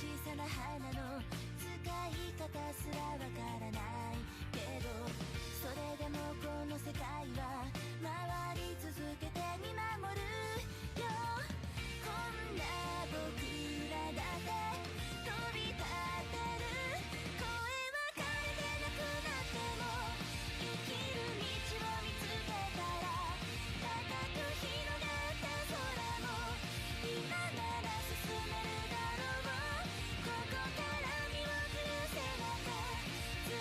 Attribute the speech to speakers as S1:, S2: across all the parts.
S1: 小さな花の使い方すらわからないけど、それでもこの世界は回り続けて見守るよ。こんな僕らだって飛び立てる。声は枯れてなくなっても生きる道を見つけたら、高く広がった空も今なら進めるだろう。ここから身を崩せなか強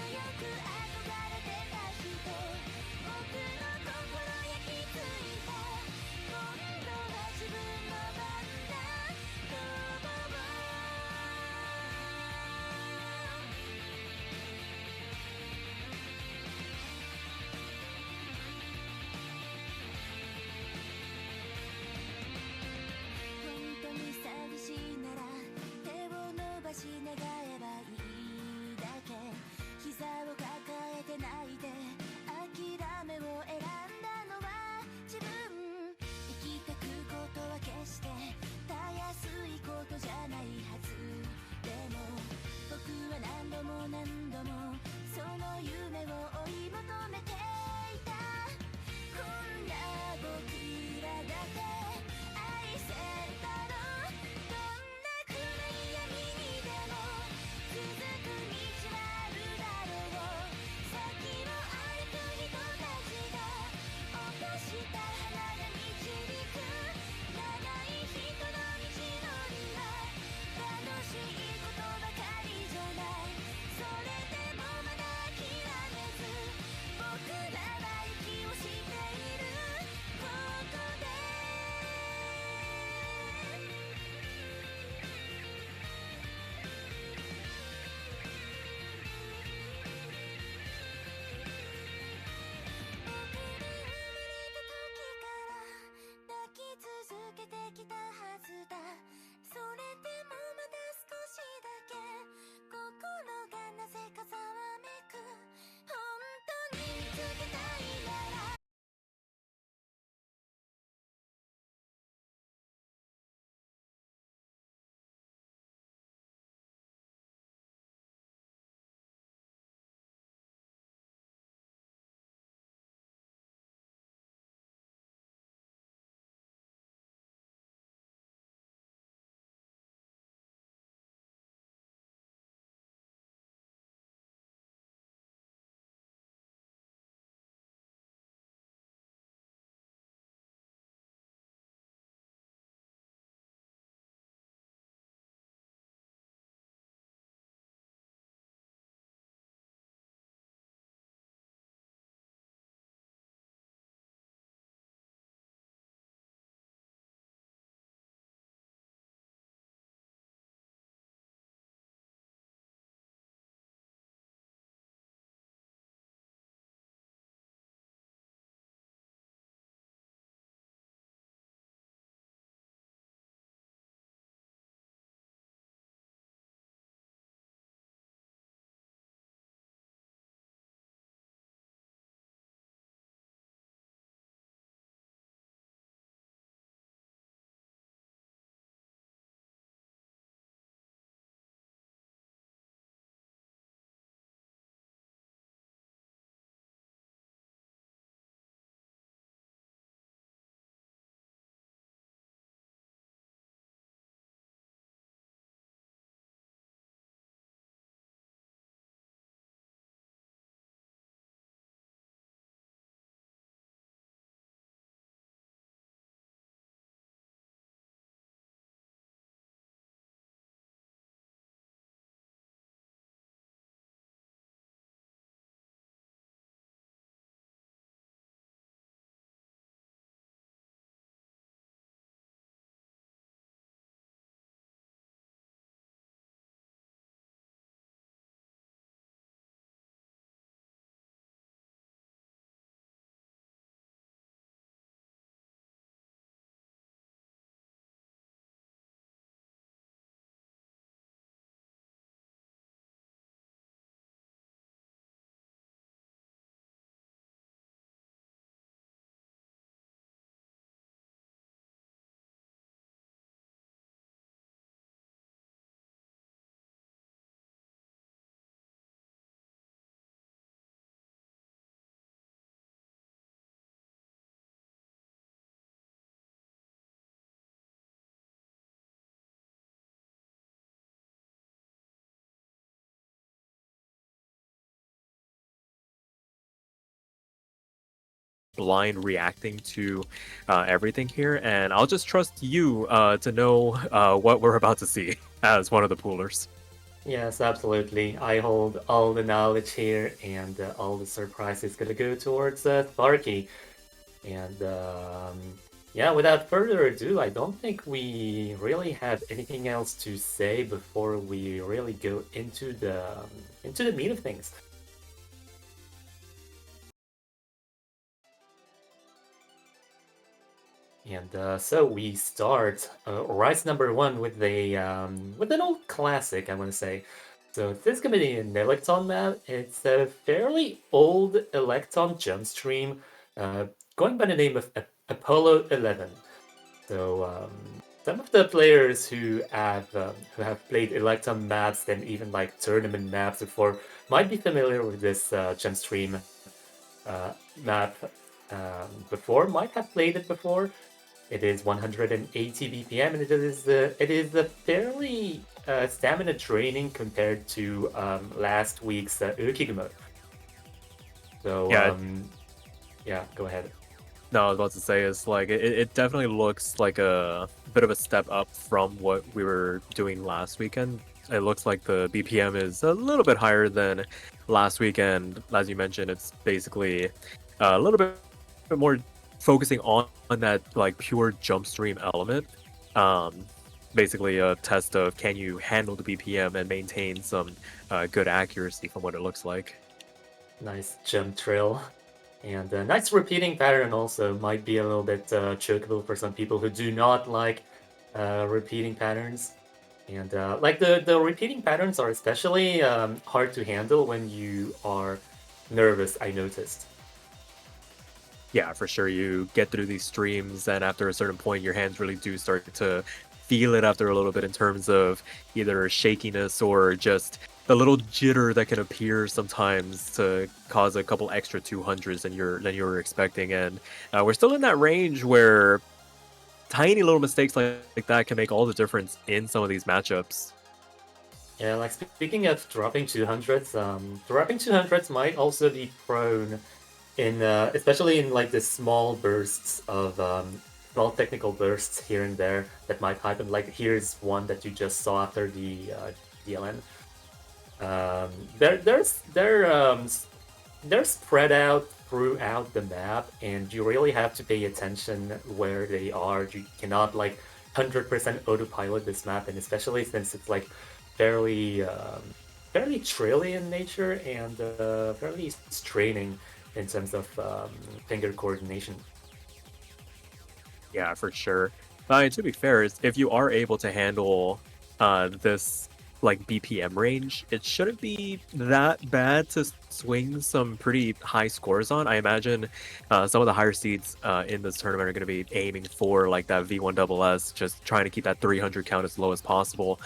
S2: blind reacting to everything here, and I'll just trust you to know what we're about to see as one of the poolers.
S3: Yes, absolutely. I hold all the knowledge here, and all the surprise is gonna go towards Sparky. And yeah, without further ado, I don't think we really have anything else to say before we really go into the meat of things. And so we start Rise number one with an old classic, I want to say. So this is gonna be an Electon map. It's a fairly old Electon jump stream, uh, going by the name of Apollo 11. So some of the players who have played Electon maps and even like tournament maps before might be familiar with this jump stream uh, map before, might have played it before. It is 180 BPM, and it is a fairly stamina draining compared to last week's Ukiga mode. So
S2: Yeah,
S3: yeah, go ahead.
S2: no, I was about to say is like it definitely looks like a bit of a step up from what we were doing last weekend. It looks like the BPM is a little bit higher than last weekend. As you mentioned, it's basically a little bit more focusing on that like pure jump stream element. Um, Basically a test of can you handle the BPM and maintain some good accuracy from what it looks like.
S3: Nice jump trail. And a nice repeating pattern also might be a little bit chokeable for some people who do not like repeating patterns. And like the repeating patterns are especially hard to handle when you are nervous, I noticed.
S2: Yeah, for sure. You get through these streams, and after a certain point, your hands really do start to feel it after a little bit in terms of either shakiness or just the little jitter that can appear sometimes to cause a couple extra 200s than you're expecting. And we're still in that range where tiny little mistakes like that can make all the difference in some of these matchups.
S3: Yeah, like speaking of dropping 200s might also be prone in especially in like the small bursts of small technical bursts here and there that might happen. Like here's one that you just saw after the DLN. Um, they're there's they're spread out throughout the map, and you really have to pay attention where they are. You cannot like 100% autopilot this map, and especially since it's like fairly fairly traily in nature and fairly straining in terms of finger coordination.
S2: Yeah, for sure. And to be fair, if you are able to handle this like BPM range, it shouldn't be that bad to swing some pretty high scores on. I imagine some of the higher seeds in this tournament are going to be aiming for like that V1 double S, just trying to keep that 300 count as low as possible.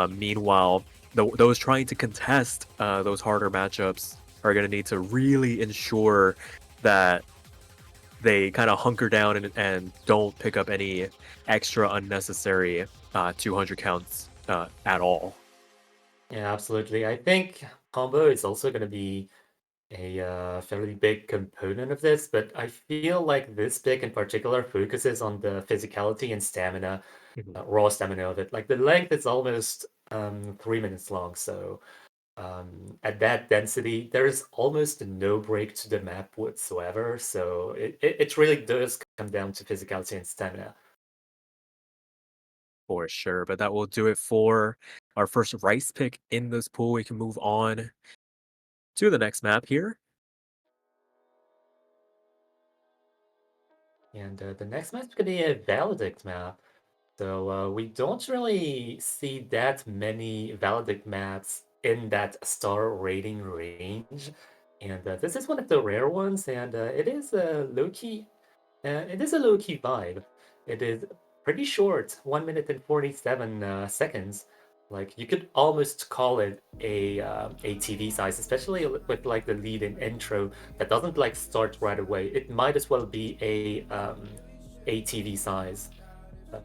S2: Meanwhile, those trying to contest those harder matchups are going to need to really ensure that they kind of hunker down and don't pick up any extra unnecessary 200 counts at all.
S3: Yeah, absolutely. I think combo is also going to be a fairly big component of this, but I feel like this pick in particular focuses on the physicality and stamina,
S2: Mhm.
S3: raw stamina of it. Like the length is almost 3 minutes long, so at that density, there's almost no break to the map whatsoever. So it really does come down to physicality and stamina.
S2: For sure. But that will do it for our first rice pick in this pool. We can move on to the next map here.
S3: And the next map is going to be a Valedict map. So we don't really see that many Valedict maps in that star rating range. And this is one of the rare ones, and it is a low-key vibe. It is pretty short, 1 minute and 47 seconds. Like you could almost call it a TV size, especially with like the lead in intro that doesn't like start right away. It might as well be a TV size uh,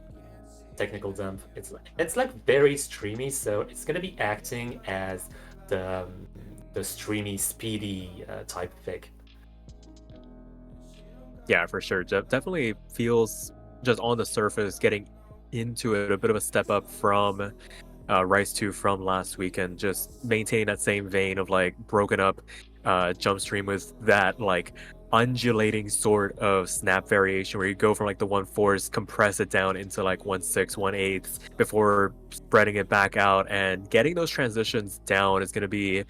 S3: technical dump. It's like very streamy, so it's gonna be acting as the streamy, speedy type pick.
S2: Yeah, for sure. Definitely feels just on the surface getting into it a bit of a step up from Rise 2 from last weekend, just maintaining that same vein of like broken up jump stream with that like undulating sort of snap variation where you go from like the 1/4, compress it down into like 1/6, 1/8 before spreading it back out, and getting those transitions down is going to be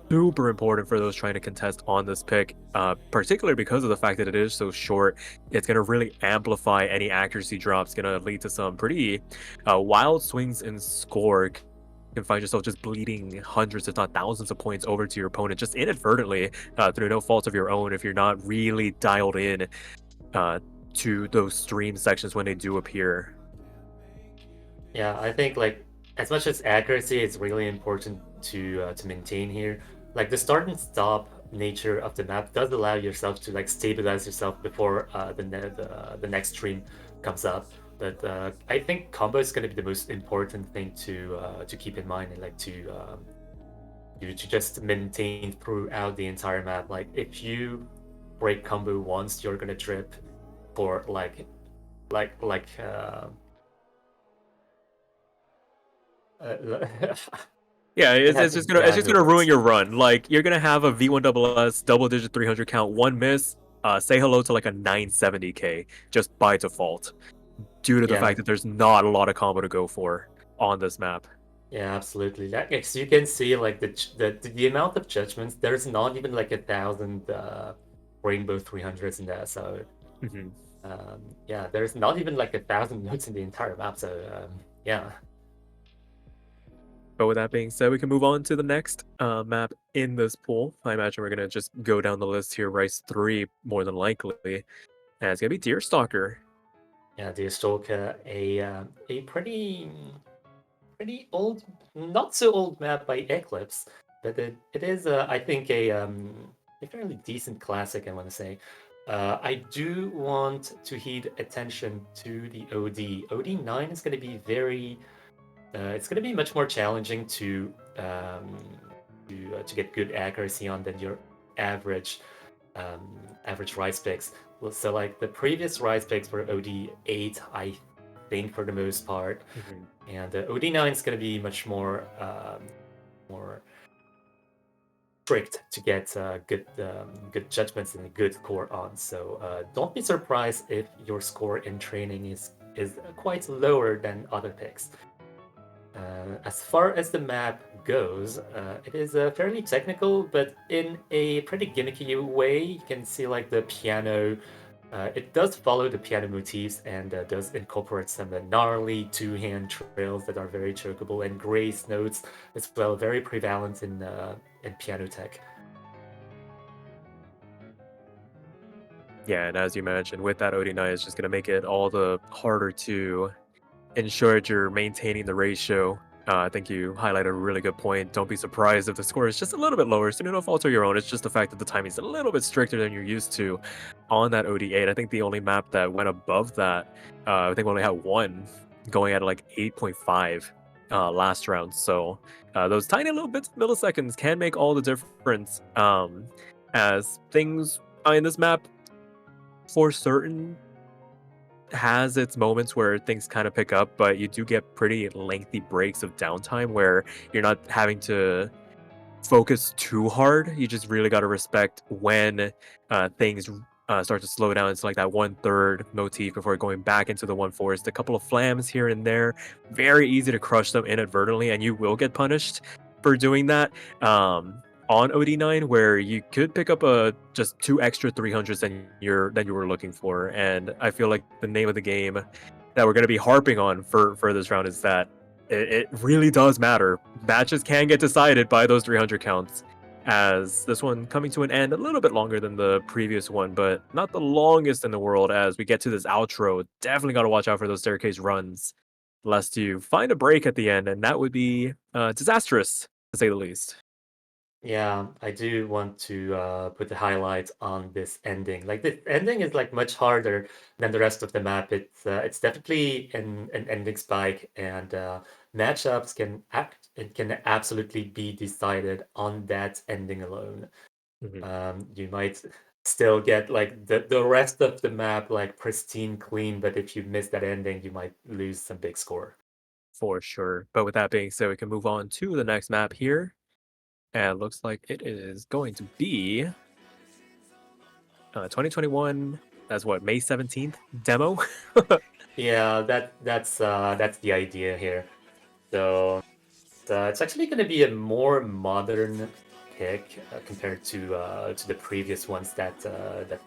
S2: super important for those trying to contest on this pick, particularly because of the fact that it is so short. It's going to really amplify any accuracy drops, going to lead to some pretty wild swings in score. You can find yourself just bleeding hundreds, if not thousands, of points over to your opponent just inadvertently through no fault of your own if you're not really dialed in uh, to those stream sections when they do appear.
S3: Yeah, I think like as much as accuracy is really important to maintain here, like the start and stop nature of the map does allow yourself to like stabilize yourself before the next stream comes up. But I think combo is going to be the most important thing to keep in mind and like to just maintain throughout the entire map. Like if you break combo once, you're gonna drip for like like uh, uh
S2: Yeah,
S3: I
S2: it's
S3: had
S2: just gonna
S3: bad
S2: ruin
S3: moments.
S2: your run. Like you're gonna have a V1SS double digit 300 count, one miss, say hello to like a 970k just by default, due to the
S3: Yeah,
S2: fact that there's not a lot of combo to go for on this map.
S3: yeah, absolutely. Like as you can see, like the amount of judgments, there's not even like 1,000 rainbow 300s in there. So
S2: Mhm.
S3: yeah, there's not even like 1,000 notes in the entire map. So yeah.
S2: But with that being said, we can move on to the next map in this pool. I imagine we're gonna just go down the list here. Rice 3, more than likely, and it's gonna be Deerstalker.
S3: Yeah, the Stalker, a pretty old, not so old map by Eclipse, but it is, I think, a fairly decent classic, I want to say. I do want to heed attention to the OD. OD9 is going to be it's going to be much more challenging to get good accuracy on than your average average rise picks. Well, so like the previous rise picks were OD8, I think for the most part,
S2: Mhm.
S3: and OD9 is going to be much more strict to get good judgments and a good core on. So don't be surprised if your score in training is quite lower than other picks. As far as the map goes, it is fairly technical, but in a pretty gimmicky way. You can see like the piano. It does follow the piano motifs and does incorporate some gnarly two-hand trails that are very chokeable and grace notes as well, very prevalent in piano tech.
S2: Yeah, and as you mentioned, with that OD9, it's just gonna make it all the harder to ensure that you're maintaining the ratio. I think you highlighted a really good point. Don't be surprised if the score is just a little bit lower. So no fault of your own. It's just the fact that the timing is a little bit stricter than you're used to on that OD8. I think the only map that went above that, I think we only had one going at like 8.5 last round. So those tiny little bits of milliseconds can make all the difference. As things in this map, for certain, has its moments where things kind of pick up, but you do get pretty lengthy breaks of downtime where you're not having to focus too hard. You just really got to respect when things start to slow down. It's like that 1/3 motif before going back into the 1/4. A couple of flams here and there, very easy to crush them inadvertently, and you will get punished for doing that. On OD9, where you could pick up a just 2 extra 300s than you were looking for, and I feel like the name of the game that we're going to be harping on for this round is that it really does matter. Matches can get decided by those 300 counts. As this one coming to an end a little bit longer than the previous one, but not the longest in the world. As we get to this outro, definitely got to watch out for those staircase runs, lest you find a break at the end, and that would be disastrous to say the least.
S3: Yeah, I do want to put the highlight on this ending. Like the ending is like much harder than the rest of the map. It's definitely an ending spike, and matchups can absolutely be decided on that ending alone.
S2: Mhm.
S3: You might still get like the rest of the map like pristine clean, but if you miss that ending, you might lose some big score.
S2: For sure. But with that being said, we can move on to the next map here. And it looks like it is going to be 2021. That's what, May 17th demo?
S3: Yeah, that's the idea here. So it's actually going to be a more modern pick compared to the previous ones that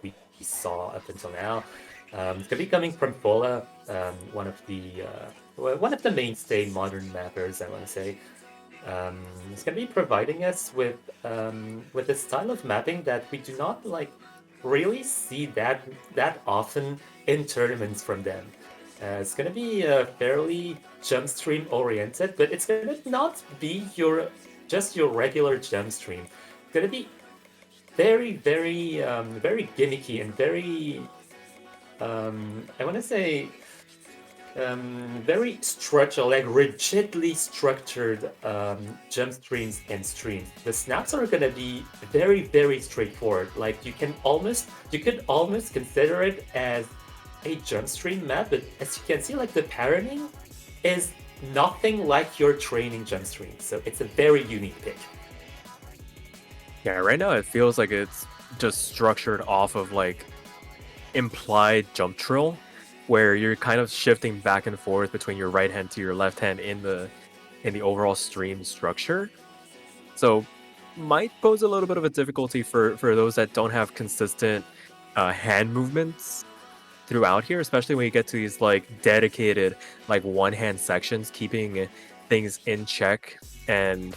S3: we saw up until now. It's going to be coming from Fola, one of the mainstay modern mappers, I want to say. It's going to be providing us with a style of mapping that we do not like really see that often in tournaments from them. It's going to be fairly jump stream oriented, but it's going to not be just your regular jump stream. It's going to be very gimmicky and very I want to say very structured, like rigidly structured jump streams and streams. The snaps are gonna be very straightforward. Like you could almost consider it as a jump stream map, but as you can see, like the patterning is nothing like your training jump stream. So it's a very unique pick.
S2: Yeah, right now it feels like it's just structured off of like implied jump trill, where you're kind of shifting back and forth between your right hand to your left hand in the overall stream structure. So might pose a little bit of a difficulty for those that don't have consistent hand movements throughout here, especially when you get to these like dedicated like one hand sections. Keeping things in check and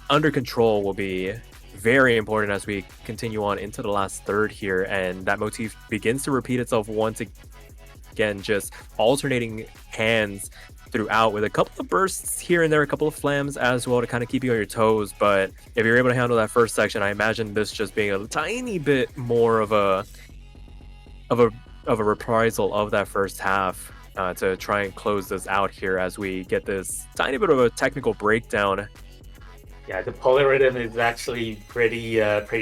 S2: under control will be very important as we continue on into the last third here, and that motif begins to repeat itself once again, just alternating hands throughout with a couple of bursts here and there, a couple of flams as well to kind of keep you on your toes. But if you're able to handle that first section, I imagine this just being a tiny bit more of a reprisal of that first half to try and close this out here as we get this tiny bit of a technical breakdown.
S3: Yeah, the polyrhythm is actually pretty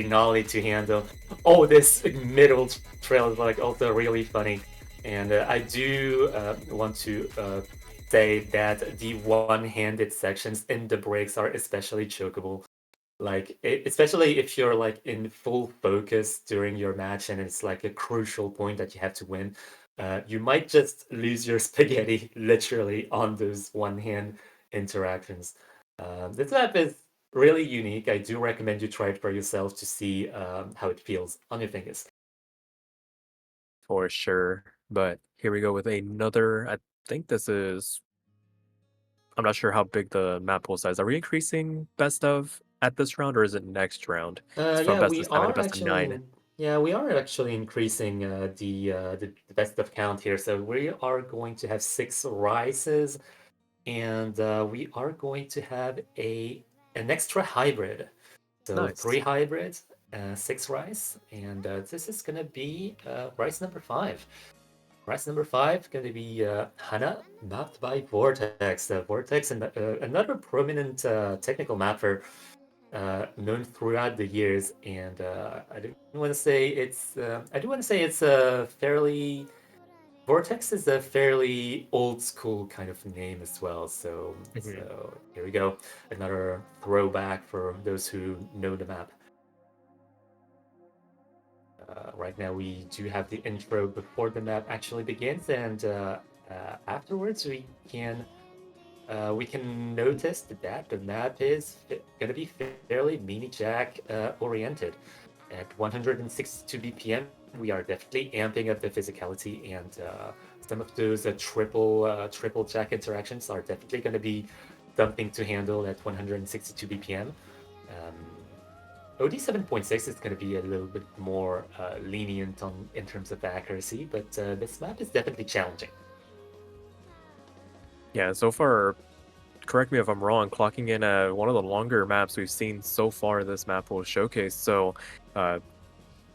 S3: gnarly to handle. Oh, this middle trail is like also really funny. And I do want to say that the one-handed sections in the breaks are especially chokeable. Like, especially if you're like in full focus during your match and it's like a crucial point that you have to win, you might just lose your spaghetti literally on those one-hand interactions. This map is really unique. I do recommend you try it for yourself to see how it feels on your fingers.
S2: For sure. But here we go with another. I think this is. I'm not sure how big the map pool size. Are we increasing best of at this round, or is it next round? It's from
S3: Yeah,
S2: best
S3: we
S2: of 7 to
S3: are
S2: best of 9.
S3: actually. Yeah, we are actually increasing the best of count here. So we are going to have 6 rises, and we are going to have an extra hybrid. So
S2: Nice.
S3: 3 hybrids, 6 rice, and this is gonna be rice number 5. Rice number 5 gonna be Hana, mapped by Vortex. Vortex, and another prominent technical mapper known throughout the years, and I do want to say it's a fairly Vortex is a fairly old school kind of name as well. So here we go, another throwback for those who know the map. Right now we do have the intro before the map actually begins, and afterwards we can notice that the map is going to be fairly mini jack oriented. At 162 BPM, we are definitely amping up the physicality, and some of those triple jack interactions are definitely going to be something to handle at 162 BPM. OD 7.6 is going to be a little bit more lenient in terms of accuracy, but this map is definitely challenging.
S2: Yeah, so far, correct me if I'm wrong, clocking in one of the longer maps we've seen so far this map will showcase. So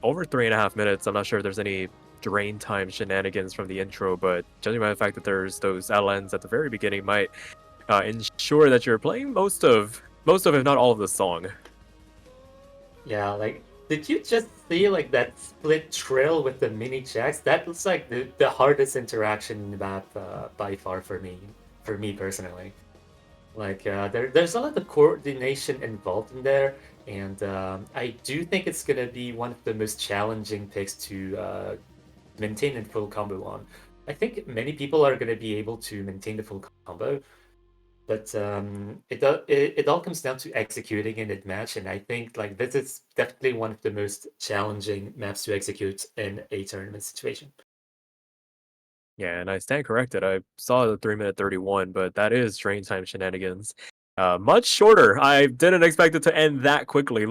S2: over 3.5 minutes. I'm not sure if there's any drain time shenanigans from the intro, but judging by the fact that there's those LNs at the very beginning might ensure that you're playing most of if not all of the song.
S3: Yeah, like Did you just see like that split trail with the mini jacks? That looks like the hardest interaction in the map by far for me personally. Like there's a lot of coordination involved in there, and I do think it's gonna be one of the most challenging picks to maintain a full combo on. I think many people are gonna be able to maintain the full combo, but it all comes down to executing in that match, and I think like this is definitely one of the most challenging maps to execute in a tournament situation.
S2: Yeah, and I stand corrected. I saw the 3 minute 31, but that is train time shenanigans. Much shorter. I didn't expect it to end that quickly.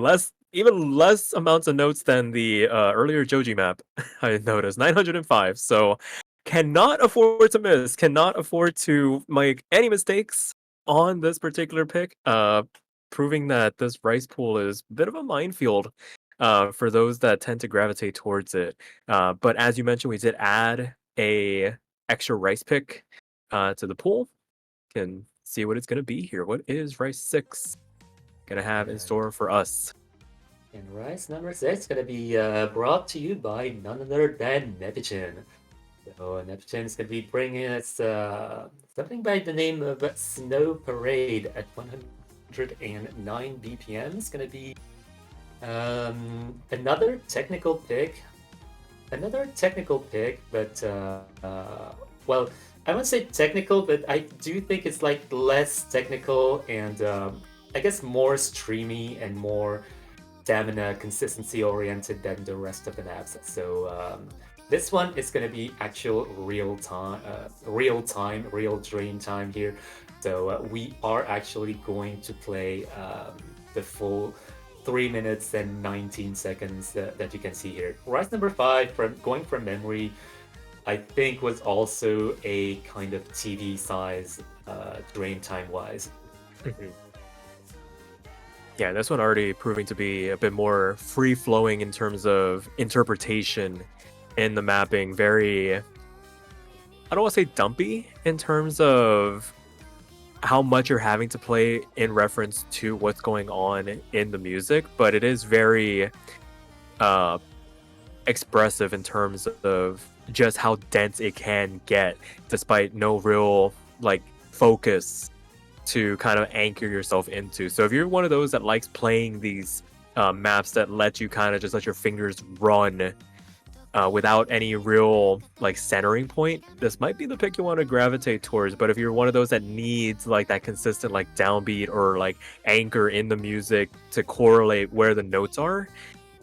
S2: Even less amounts of notes than the earlier Joji map. I noticed 905. So cannot afford to miss. Cannot afford to make any mistakes on this particular pick. Proving that this rice pool is a bit of a minefield. For those that tend to gravitate towards it. But as you mentioned, we did add a extra rice pick to the pool. Can see what it's gonna be here. What is rice 6 gonna have in
S3: And,
S2: store for us?
S3: and Rice number 6 gonna be brought to you by none other than Neptune. So Neptune is gonna be bringing us something by the name of Snow Parade at 109 BPM. It's gonna be another technical pick. Another technical pick, but well, I wouldn't say technical, but I do think it's like less technical and I guess more streamy and more stamina consistency oriented than the rest of the maps. So this one is going to be actual real dream time here. So we are actually going to play the full 3 minutes and 19 seconds that you can see here. Rise number 5, from going from memory, I think was also a kind of TV size drain time wise.
S2: Mhm. Yeah, this one already proving to be a bit more free flowing in terms of interpretation in the mapping. Very, I don't want to say dumpy in terms of how much you're having to play in reference to what's going on in the music, but it is very uh expressive in terms of just how dense it can get despite no real like focus to kind of anchor yourself into. So if you're one of those that likes playing these maps that let you kind of just let your fingers run without any real like centering point, this might be the pick you want to gravitate towards. But if you're one of those that needs like that consistent like downbeat or like anchor in the music to correlate where the notes are,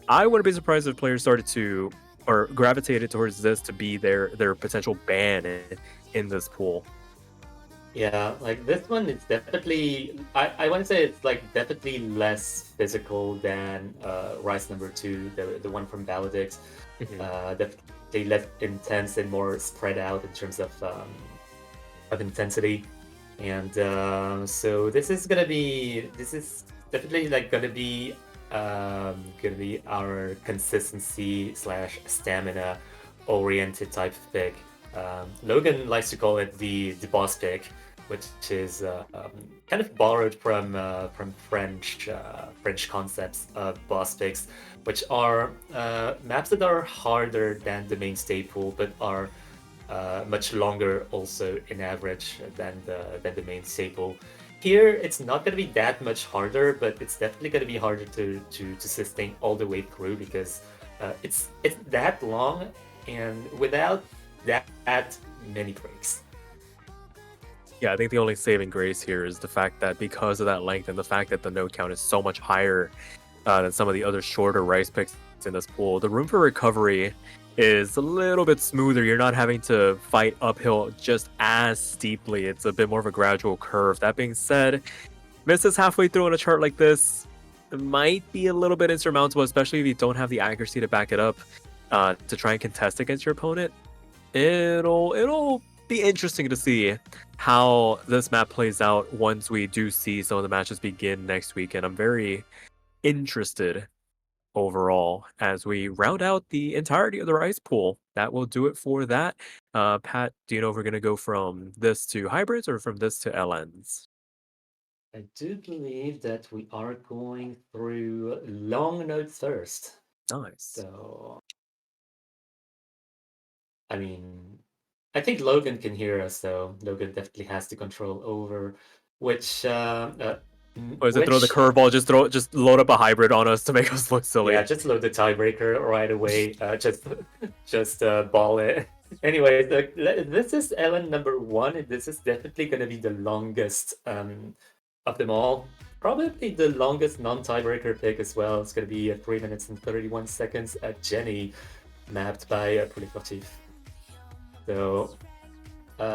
S2: I wouldn't be surprised if players started to or gravitated towards this to be their potential ban in this pool.
S3: Yeah, like this one is definitely I want to say it's like definitely less physical than Rise number 2, the one from Baladix.
S2: Mhm.
S3: Definitely less intense and more spread out in terms of intensity. And so this is definitely like gonna be our consistency slash stamina oriented type of pick. Logan likes to call it the boss pick, which is kind of borrowed from French concepts of boss picks, which are maps that are harder than the mainstay pool, but are much longer also in average than the main staple. Here, it's not going to be that much harder, but it's definitely going to be harder to sustain all the way through because it's that long and without that many breaks.
S2: Yeah, I think the only saving grace here is the fact that because of that length and the fact that the node count is so much higher than some of the other shorter rice picks in this pool, the room for recovery is a little bit smoother. You're not having to fight uphill just as steeply. It's a bit more of a gradual curve. That being said, misses halfway through on a chart like this might be a little bit insurmountable, especially if you don't have the accuracy to back it up to try and contest against your opponent. It'll be interesting to see how this map plays out once we do see some of the matches begin next week, and I'm very interested overall as we round out the entirety of the rice pool. That will do it for that. Pat, do you know if we're gonna go from this to hybrids or from this to LNs?
S3: I do believe that we are going through long notes first.
S2: Nice.
S3: So, I mean, I think Logan can hear us though. Logan definitely has the control over
S2: Or is it throw the
S3: which
S2: curveball? Just load up a hybrid on us to make us look silly.
S3: yeah, just load the tiebreaker right away. Just ball it. Anyways, this is Ellen number one. This is definitely gonna be the longest of them all. Probably the longest non-tiebreaker pick as well. It's gonna be 3 minutes and 31 seconds at Jenny, mapped by Polyportif. So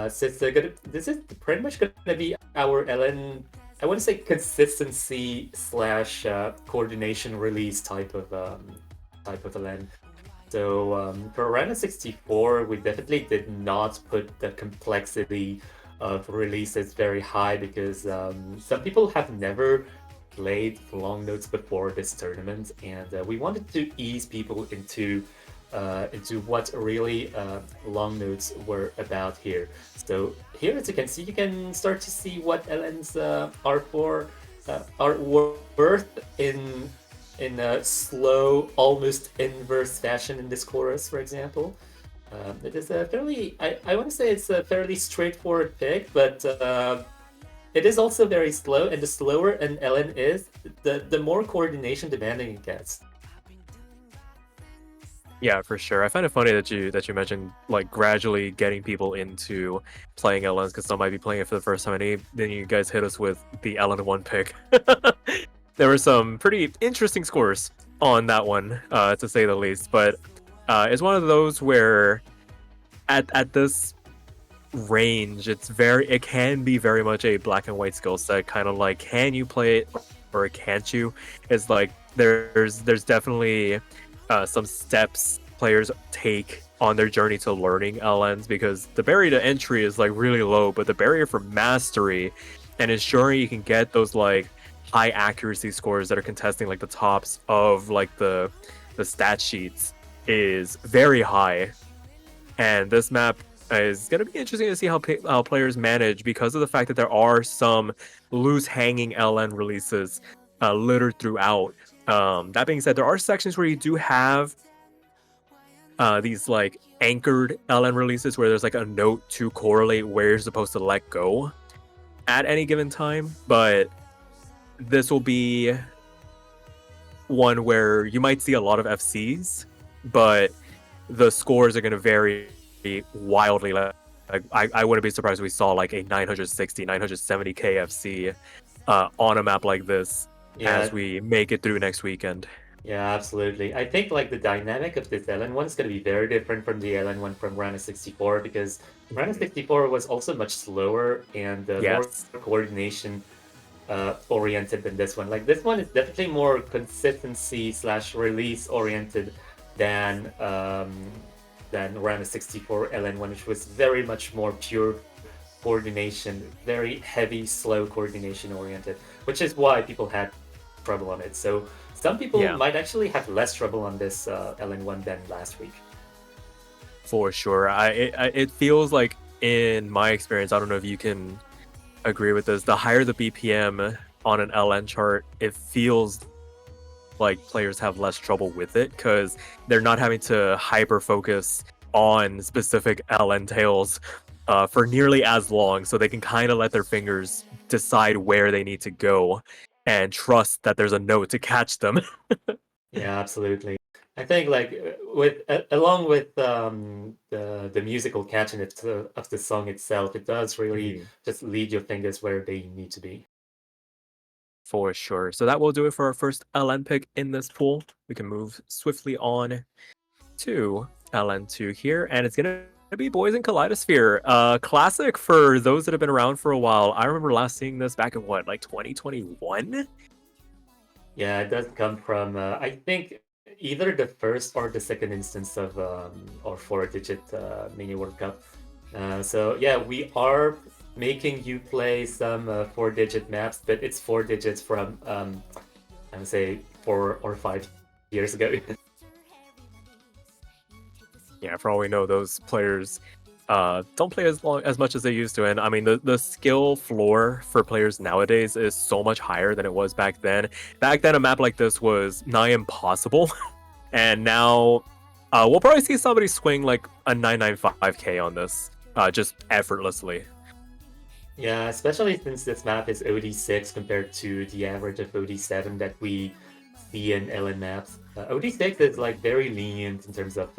S3: since this is pretty much gonna be our Ellen. I want to say consistency slash coordination release type of Ellen. So for Arena 64, we definitely did not put the complexity of releases very high because some people have never played long notes before this tournament, and we wanted to ease people into what really long notes were about here. So here, as you can see, you can start to see what LNs are worth in a slow, almost inverse fashion in this chorus, for example. It is a fairly, I want to say it's a fairly straightforward pick, but it is also very slow, and the slower an LN is, the more coordination demanding it gets.
S2: Yeah, for sure. I find it funny that you mentioned like gradually getting people into playing LNs because some might be playing it for the first time, and then you guys hit us with the LN1 pick. There were some pretty interesting scores on that one, to say the least. But it's one of those where at this range, it can be very much a black and white skill set, kind of like can you play it or can't you? It's like there's definitely some steps players take on their journey to learning LNs, because the barrier to entry is like really low, but the barrier for mastery and ensuring you can get those like high accuracy scores that are contesting like the tops of like the stat sheets is very high. And this map is going to be interesting to see how players manage, because of the fact that there are some loose hanging LN releases littered throughout. That being said, there are sections where you do have these like anchored LN releases where there's like a note to correlate where you're supposed to let go at any given time. But this will be one where you might see a lot of FCs, but the scores are going to vary wildly. Like, I wouldn't be surprised if we saw like a 960, 970 KFC on a map like this as we make it through next weekend.
S3: Yeah, absolutely. I think like the dynamic of this LN one is going to be very different from the LN one from Rana 64, because Rana 64 was also much slower and more coordination oriented than this one. Like this one is definitely more consistency slash release oriented than Rana 64 LN1, which was very much more pure coordination, very heavy, slow coordination oriented, which is why people had trouble on it. So some people might actually have less trouble on this LN1 than last week.
S2: For sure. It feels like, in my experience, I don't know if you can agree with this, the higher the BPM on an LN chart, it feels like players have less trouble with it because they're not having to hyper focus on specific LN tails for nearly as long, so they can kind of let their fingers decide where they need to go and trust that there's a note to catch them.
S3: Yeah, absolutely. I think like along with the musical catchiness of the song itself, it does really just lead your fingers where they need to be.
S2: For sure. So that will do it for our first LN pick in this pool. We can move swiftly on to LN2 here, and it's gonna be Boys in Kaleidosphere. Classic for those that have been around for a while. I remember last seeing this back in what, like 2021?
S3: Yeah, it does come from I think either the first or the second instance of our 4-digit mini World Cup. So yeah, we are making you play some 4-digit maps, but it's 4 digits from I would say 4 or 5 years ago.
S2: Yeah, for all we know, those players don't play as much as they used to. And I mean, the skill floor for players nowadays is so much higher than it was back then. Back then, a map like this was nigh impossible And now we'll probably see somebody swing like a 995k on this, just effortlessly.
S3: Yeah, especially since this map is OD6 compared to the average of OD7 that we see in LN maps. OD6 is like very lenient in terms of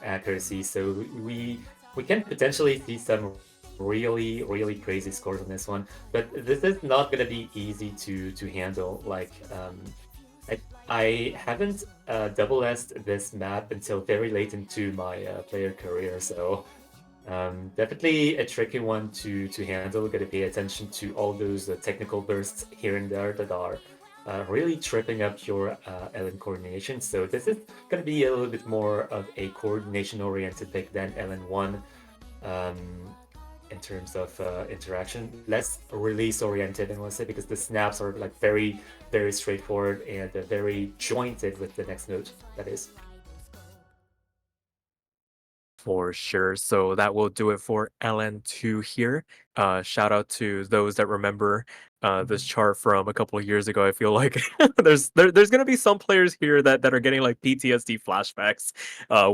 S3: accuracy, so we can potentially see some really crazy scores on this one. But this is not gonna be easy to handle. Like I haven't double S this map until very late into my player career, so definitely a tricky one to handle. Got to pay attention to all those technical bursts here and there that are really tripping up your LN coordination. So this is going to be a little bit more of a coordination-oriented pick than LN1 um, in terms of interaction. Less release-oriented, I want to say, because the snaps are like very straightforward and very jointed with the next note. That is.
S2: For sure. So that will do it for LN2 here. Shout out to those that remember this chart from a couple of years ago. I feel like there's gonna be some players here that are getting like PTSD flashbacks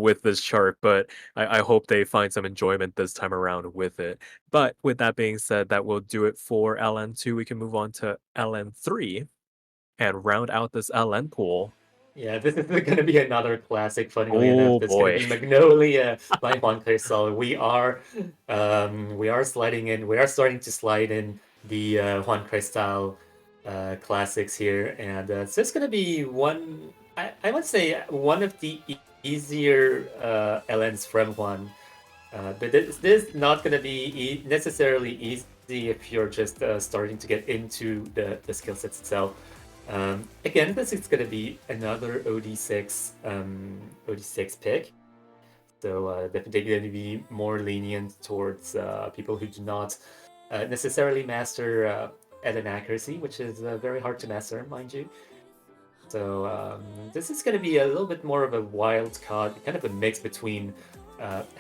S2: with this chart, but I hope they find some enjoyment this time around with it. But with that being said, that will do it for LN2. We can move on to LN3 and round out this LN pool.
S3: Yeah, this is going to be another classic, funnily enough.
S2: Oh
S3: That's going to
S2: boy.
S3: be Magnolia by Juan Crisol. We are sliding in, we are starting to slide in the Juan Cristal classics here. And it's just going to be I would say one of the easier LNs from Juan. But this is not going to be necessarily easy if you're just starting to get into the skill sets itself. Again, this is going to be another OD6 pick. So definitely going to be more lenient towards people who do not necessarily master at an accuracy, which is very hard to master, mind you. So this is going to be a little bit more of a wild card, kind of a mix between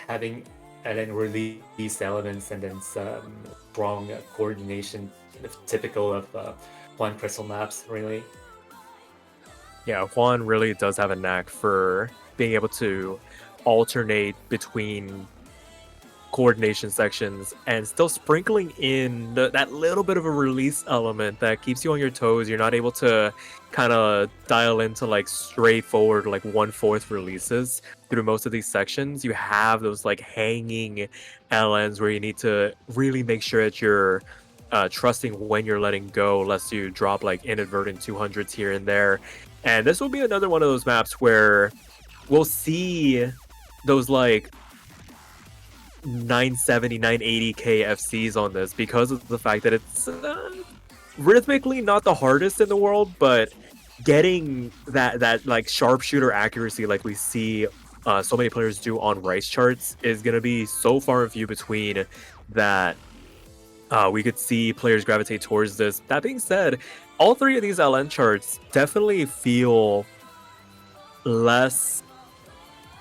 S3: having and then release elements and then some strong coordination, kind of typical of Juan Crystal maps, really.
S2: Yeah, Juan really does have a knack for being able to alternate between coordination sections and still sprinkling in that little bit of a release element that keeps you on your toes. You're not able to kind of dial into like straightforward like 1/4 releases through most of these sections. You have those like hanging LNs where you need to really make sure that you're trusting when you're letting go, lest you drop like inadvertent 200s here and there. And this will be another one of those maps where we'll see those like 970, 980k FCs on this because of the fact that it's rhythmically not the hardest in the world, but getting that like sharpshooter accuracy like we see so many players do on Rice charts is going to be so far and few between that we could see players gravitate towards this. That being said, all three of these LN charts definitely feel less.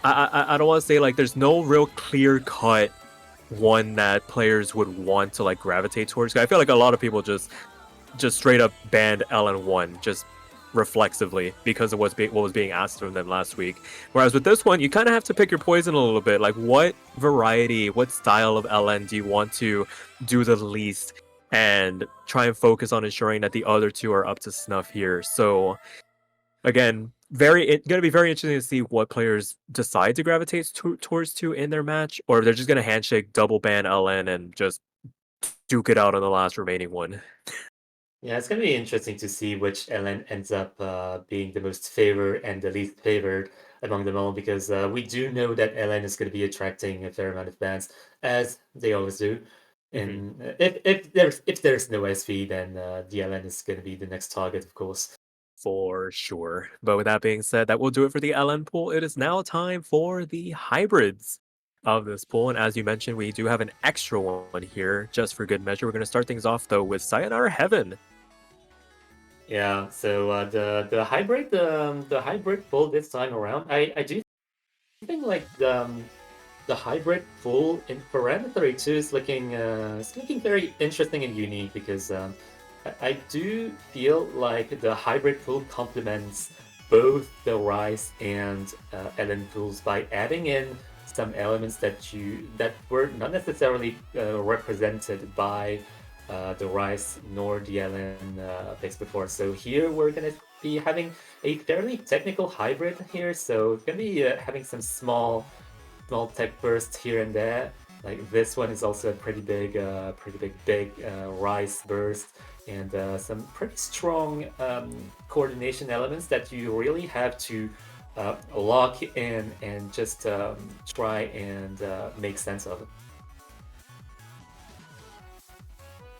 S2: I don't want to say like there's no real clear cut one that players would want to like gravitate towards. I feel like a lot of people just straight up banned LN1 just reflexively because of what was being asked of them last week. Whereas with this one, you kind of have to pick your poison a little bit. Like what variety, what style of LN do you want to do the least, and try and focus on ensuring that the other two are up to snuff here. So again, going to be very interesting to see what players decide to gravitate towards to in their match, or if they're just going to handshake, double ban LN, and just duke it out on the last remaining one.
S3: Yeah, it's going to be interesting to see which LN ends up being the most favored and the least favored among them all, because we do know that LN is going to be attracting a fair amount of bans, as they always do. And if there's no SV, then the LN is going to be the next target, of course.
S2: For sure. But with that being said, that will do it for the LN pool. It is now time for the hybrids of this pool. And as you mentioned, we do have an extra one here just for good measure. We're going to start things off, though, with Sayonara Heaven.
S3: Yeah, so the hybrid pool this time around, I do think like the hybrid pool in Parameter 2 is looking very interesting and unique, because I do feel like the hybrid pool complements both the rice and LN pools by adding in some elements that were not necessarily represented by the rice nor the LN picks before. So here we're gonna be having a fairly technical hybrid here. So it's gonna be having some small tech bursts here and there. Like this one is also a pretty big rice burst, and some pretty strong coordination elements that you really have to lock in and just try and make sense of it.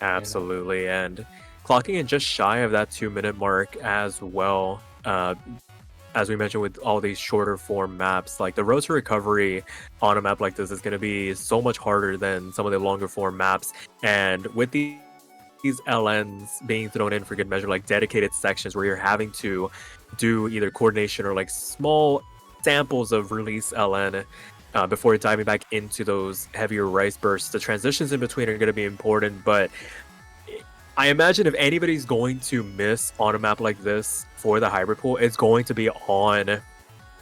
S2: Absolutely, and clocking in just shy of that 2-minute mark as well. As we mentioned, with all these shorter form maps, like the road to recovery on a map like this is going to be so much harder than some of the longer form maps. And with these LNs being thrown in for good measure, like dedicated sections where you're having to do either coordination or like small samples of release LN before diving back into those heavier rice bursts, the transitions in between are going to be important. But I imagine if anybody's going to miss on a map like this for the hybrid pool, it's going to be on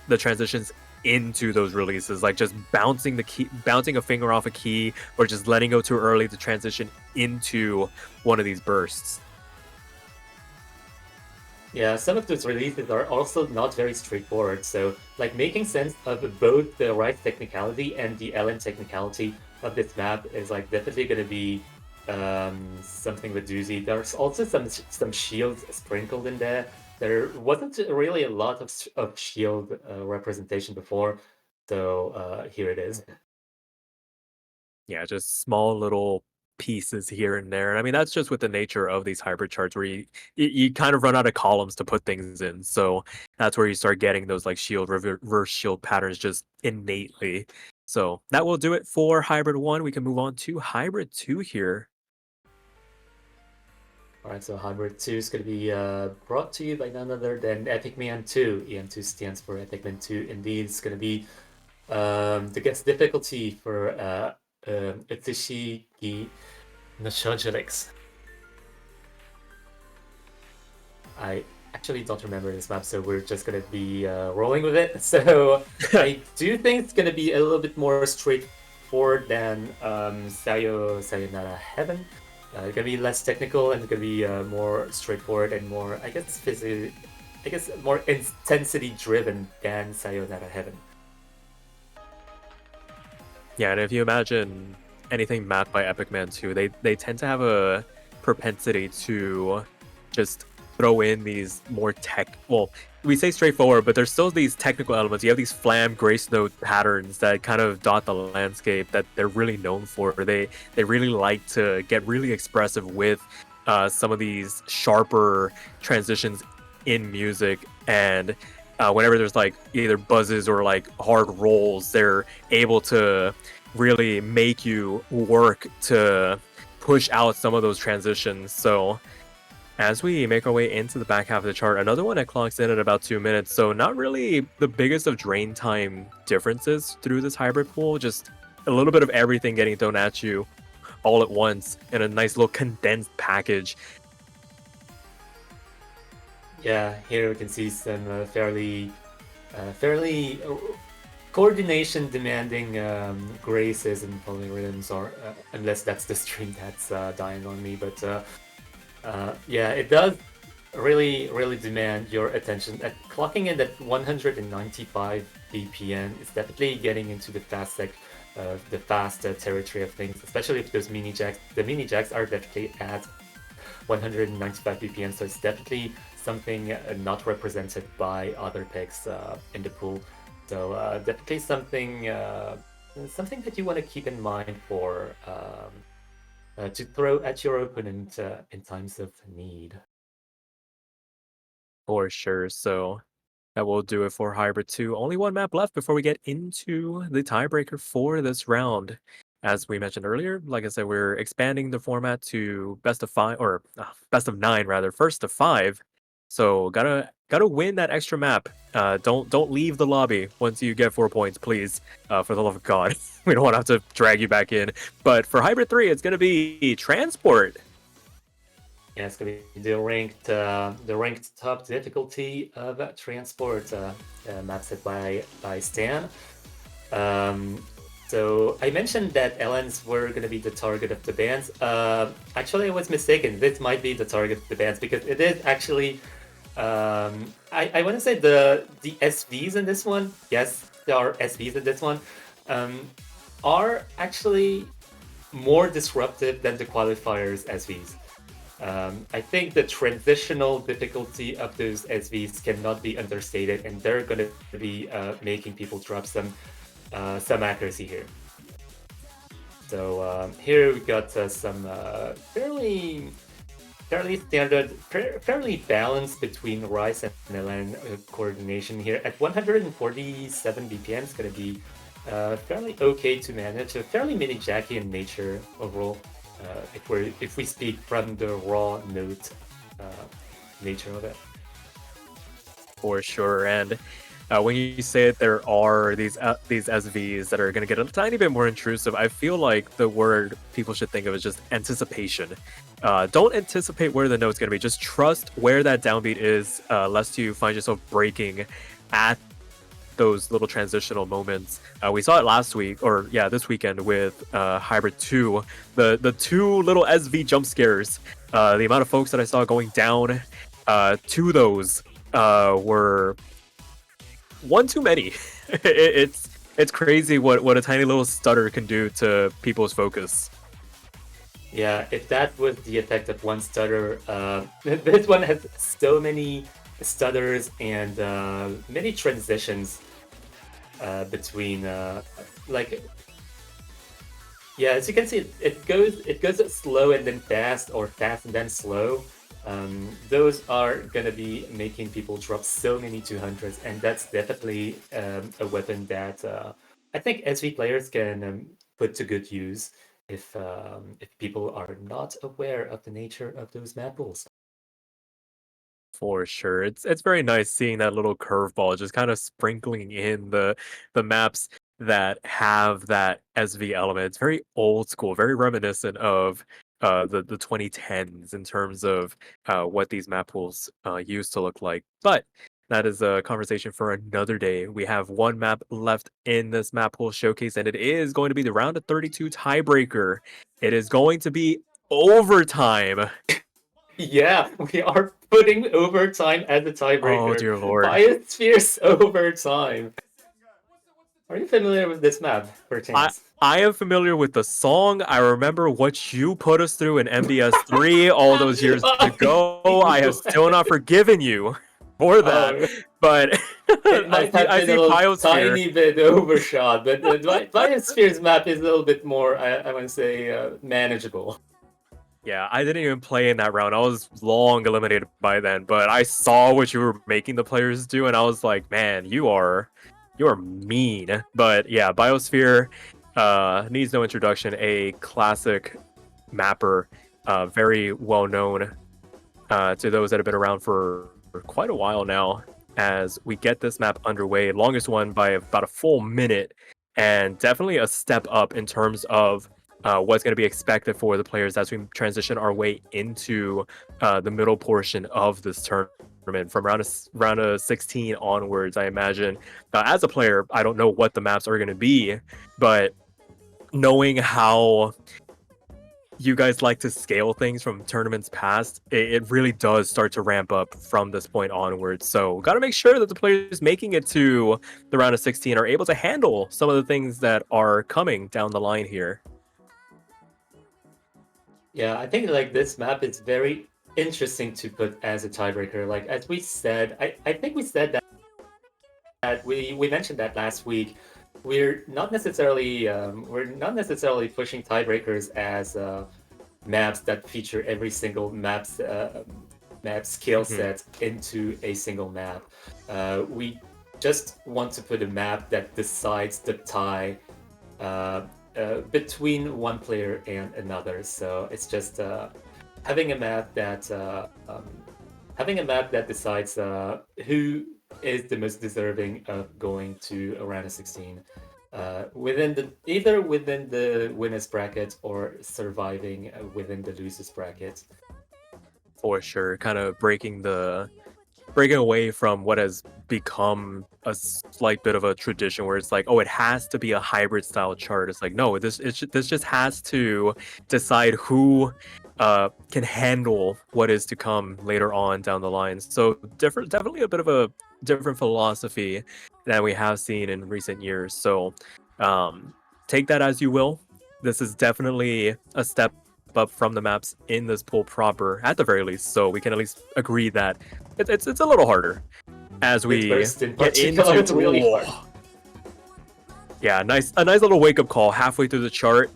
S2: the transitions into those releases, like just bouncing a finger off a key, or just letting go too early to transition into one of these bursts.
S3: Yeah, some of those releases are also not very straightforward. So, like making sense of both the rice technicality and the LN technicality of this map is like definitely going to be something with doozy. There's also some shields sprinkled in there. There wasn't really a lot of shield representation before, so here it is.
S2: Yeah, just small little pieces here and there. And I mean, that's just with the nature of these hybrid charts where you kind of run out of columns to put things in. So that's where you start getting those like shield reverse shield patterns just innately. So that will do it for hybrid 1. We can move on to hybrid 2 here.
S3: Alright, so Hybrid 2 is going to be brought to you by none other than Epic Man 2. EM2 stands for Epic Man 2. Indeed, it's going to be the guest difficulty for Utsushi no Shoujo. I actually don't remember this map, so we're just going to be rolling with it. So I do think it's going to be a little bit more straightforward than Sayonara Heaven. It's gonna be less technical and it's gonna be more straightforward and more, I guess, more intensity driven than Sayonara Heaven.
S2: Yeah, and if you imagine anything mapped by Epic Man 2, they tend to have a propensity to just throw in these more we say straightforward, but there's still these technical elements. You have these flam grace note patterns that kind of dot the landscape that they're really known for. They really like to get really expressive with some of these sharper transitions in music, and whenever there's like either buzzes or like hard rolls, they're able to really make you work to push out some of those transitions. So as we make our way into the back half of the chart, another one that clocks in at about 2 minutes. So not really the biggest of drain time differences through this hybrid pool, just a little bit of everything getting thrown at you all at once in a nice little condensed package.
S3: Yeah, here we can see some fairly coordination demanding graces and polyrhythms, or unless that's the stream that's dying on me, but yeah, it does really demand your attention. At clocking in at 195 BPM, it's definitely getting into the fast territory of things, especially if those mini jacks. The mini jacks are definitely at 195 BPM, so it's definitely something not represented by other picks in the pool. So definitely something that you want to keep in mind for to throw at your opponent in times of need.
S2: For sure. So that will do it for Hybrid 2. Only one map left before we get into the tiebreaker for this round. As we mentioned earlier, like I said, we're expanding the format to best of 5, or best of 9 rather, first to 5. So gotta win that extra map. Don't leave the lobby once you get 4 points, please. For the love of God, we don't want to have to drag you back in. But for Hybrid 3, it's gonna be Transport.
S3: Yeah, it's gonna be the ranked top difficulty of transport map set by Stan. Um, so I mentioned that LNs were gonna be the target of the bans. Actually, I was mistaken. This might be the target of the bans because it is actually. I want to say the SVs in this one. Yes, there are SVs in this one. Are actually more disruptive than the qualifiers SVs. I think the transitional difficulty of those SVs cannot be understated, and they're going to be making people drop some accuracy here. So here we got some fairly standard, fairly balanced between Rice and LN coordination here. At 147 BPM, it's going to be fairly okay to manage. A fairly mini Jackie in nature overall. If we speak from the raw note nature of it.
S2: For sure. And when you say that there are these SVs that are going to get a tiny bit more intrusive, I feel like the word people should think of is just anticipation. Don't anticipate where the note's going to be. Just trust where that downbeat is, lest you find yourself breaking at those little transitional moments. We saw it last week, or yeah, this weekend with Hybrid 2. The two little SV jump scares. The amount of folks that I saw going down to those were one too many. It's crazy what a tiny little stutter can do to people's focus.
S3: Yeah, if that was the effect of one stutter, this one has so many stutters and many transitions between like yeah, as you can see, it goes slow and then fast, or fast and then slow. Those are gonna be making people drop so many 200s, and that's definitely a weapon that I think SV players can put to good use if people are not aware of the nature of those map rules.
S2: For sure. It's very nice seeing that little curveball just kind of sprinkling in the maps that have that SV element. It's very old school, very reminiscent of the 2010s in terms of what these map pools used to look like. But that is a conversation for another day. We have one map left in this map pool showcase, and it is going to be the round of 32 tiebreaker. It is going to be overtime.
S3: Yeah, we are putting overtime as the
S2: Oh
S3: tiebreaker.
S2: dear lord.
S3: Biosphere's overtime. Are you familiar with this map,
S2: I
S3: perchance?
S2: I am familiar with the song. I remember what you put us through in MDS3 all those years ago. I have still not forgiven you for that.
S3: Oh,
S2: But
S3: it might have
S2: I
S3: been a
S2: see
S3: little
S2: Biosphere.
S3: tiny bit overshot, but Biosphere's map is a little bit more, I want to say, manageable.
S2: Yeah, I didn't even play in that round. I was long eliminated by then, but I saw what you were making the players do, and I was like, man, you are mean. But yeah, Biosphere needs no introduction. A classic mapper, very well known to those that have been around for quite a while now. As we get this map underway, longest one by about a full minute, and definitely a step up in terms of what's going to be expected for the players as we transition our way into the middle portion of this tournament from round of 16 onwards. I imagine as a player, I don't know what the maps are going to be, but knowing how you guys like to scale things from tournaments past, it really does start to ramp up from this point onwards. So, got to make sure that the players making it to the round of 16 are able to handle some of the things that are coming down the line here.
S3: Yeah, I think like this map is very interesting to put as a tiebreaker. Like as we said, I think we said that we mentioned that last week. We're not necessarily pushing tiebreakers as maps that feature every single map skill
S2: Mhm.
S3: set into a single map. We just want to put a map that decides the tie uh, between one player and another. So it's just having a map that decides who is the most deserving of going to a round of 16 either within the winners bracket or surviving within the losers bracket.
S2: For sure, kind of breaking away from what has become a slight bit of a tradition where it's like, oh, it has to be a hybrid style chart. It's like, no, this just has to decide who can handle what is to come later on down the line. So definitely a bit of a different philosophy than we have seen in recent years. So take that as you will. This is definitely a step up from the maps in this pool proper, at the very least. So we can at least agree that it's a little harder as we
S3: Midburst in
S2: get
S3: particular,
S2: into
S3: it's really hard.
S2: Yeah, a nice little wake up call halfway through the chart.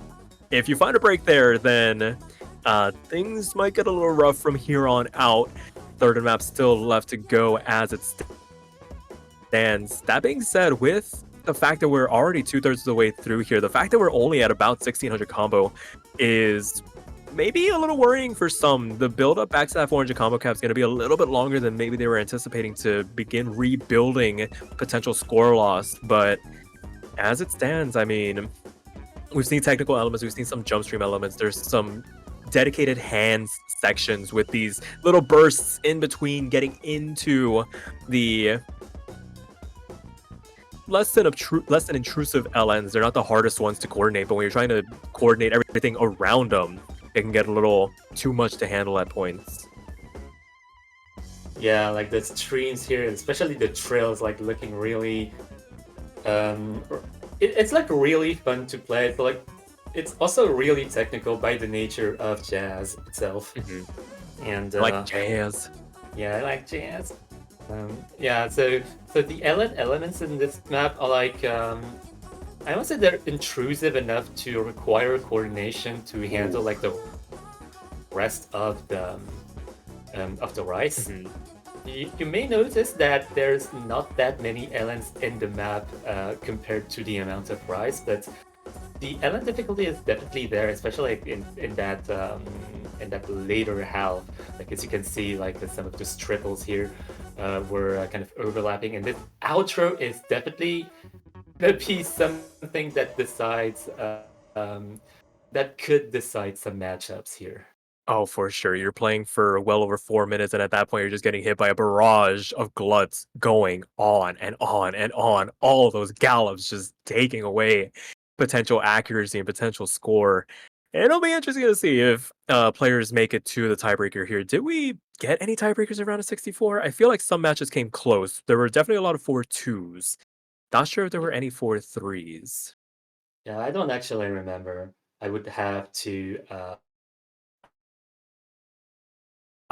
S2: If you find a break there, then things might get a little rough from here on out. Third map still left to go as it stands. That being said, with the fact that we're already 2/3 of the way through here, the fact that we're only at about 1600 combo is maybe a little worrying for some. The build up back to that 400 combo cap is going to be a little bit longer than maybe they were anticipating to begin rebuilding potential score loss. But as it stands, I mean, we've seen technical elements, we've seen some jump stream elements, there's some dedicated hands sections with these little bursts in between getting into the less than intrusive LNs. They're not the hardest ones to coordinate, but when you're trying to coordinate everything around them, it can get a little too much to handle at points.
S3: Yeah, like the streams here, especially the trails, like looking really it's like really fun to play, but like it's also really technical by the nature of jazz itself. And
S2: I like jazz.
S3: Yeah, I like jazz. Yeah, so the elements in this map are like I would say they're intrusive enough to require coordination to handle like the rest of the rice. You may notice that there's not that many LNs in the map compared to the amount of rice, but the LN difficulty is definitely there, especially in that later half. Like as you can see, like some of those triples here were kind of overlapping, and this outro is definitely gonna be something that decides that could decide some matchups here.
S2: Oh, for sure. You're playing for well over 4 minutes, and at that point, you're just getting hit by a barrage of gluts going on and on and on. All of those gallops just taking away potential accuracy and potential score. And it'll be interesting to see if players make it to the tiebreaker here. Did we get any tiebreakers around a 64? I feel like some matches came close. There were definitely a lot of 4-2s. Not sure if there were any 4-3s.
S3: Yeah, I don't actually remember. I would have to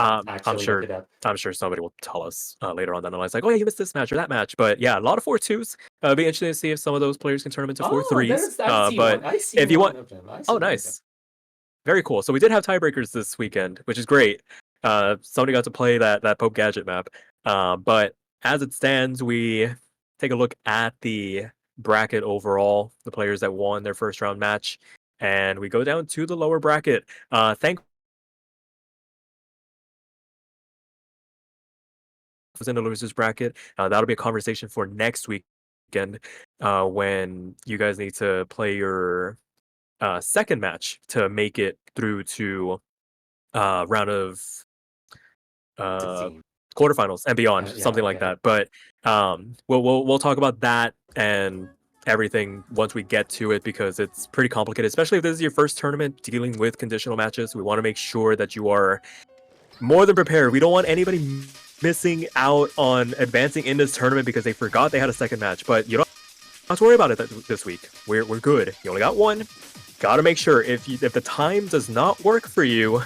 S2: I'm sure somebody will tell us later on down the line. It's like, oh yeah, you missed this match or that match. But yeah, a lot of 4-2s. It'll be interesting to see if some of those players can turn them into 4-3s.
S3: But if you want,
S2: oh nice, very cool. So we did have tiebreakers this weekend, which is great. Somebody got to play that Pope Gadget map. But as it stands, we take a look at the bracket overall, the players that won their first round match, and we go down to the lower bracket. Was in the losers bracket. That'll be a conversation for next weekend when you guys need to play your second match to make it through to round of quarterfinals and beyond, something like that. But we'll talk about that and everything once we get to it, because it's pretty complicated, especially if this is your first tournament dealing with conditional matches. We want to make sure that you are more than prepared. We don't want anybody missing out on advancing in this tournament because they forgot they had a second match. But you don't have to worry about it this week. We're good. You only got one. Got to make sure if the time does not work for you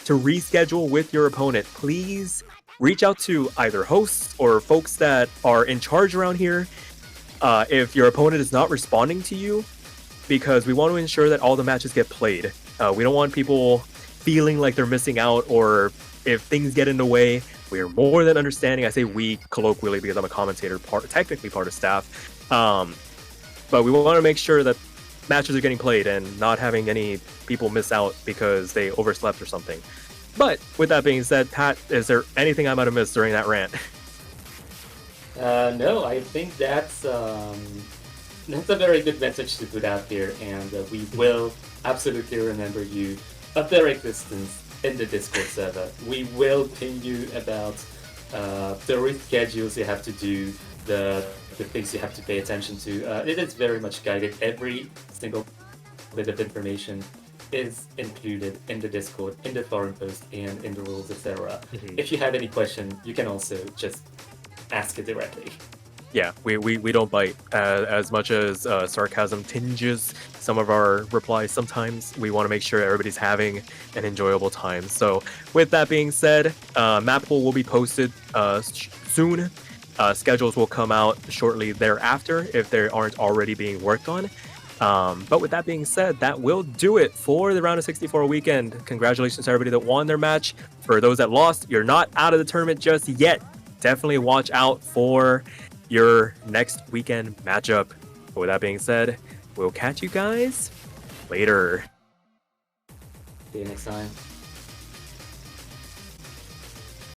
S2: to reschedule with your opponent, please reach out to either hosts or folks that are in charge around here if your opponent is not responding to you, because we want to ensure that all the matches get played. We don't want people feeling like they're missing out, or if things get in the way. We're more than understanding. I say we colloquially because I'm a commentator, technically part of staff. But we want to make sure that matches are getting played and not having any people miss out because they overslept or something. But with that being said, Pat, is there anything I might have missed during that rant?
S3: No, I think that's a very good message to put out here, and we will absolutely remember you a direct distance in the Discord server. We will ping you about the reschedules you have to do, the things you have to pay attention to. It is very much guided. Every single bit of information is included in the Discord, in the forum post, and in the rules, etc. If you have any question, you can also just ask it directly.
S2: Yeah, we don't bite. As much as sarcasm tinges some of our replies sometimes, we want to make sure everybody's having an enjoyable time. So with that being said, map pool will be posted soon. Schedules will come out shortly thereafter if they aren't already being worked on. But with that being said, that will do it for the round of 64 weekend. Congratulations to everybody that won their match. For those that lost, you're not out of the tournament just yet. Definitely watch out for your next weekend matchup. But with that being said, we'll catch you guys later.
S3: See you next time.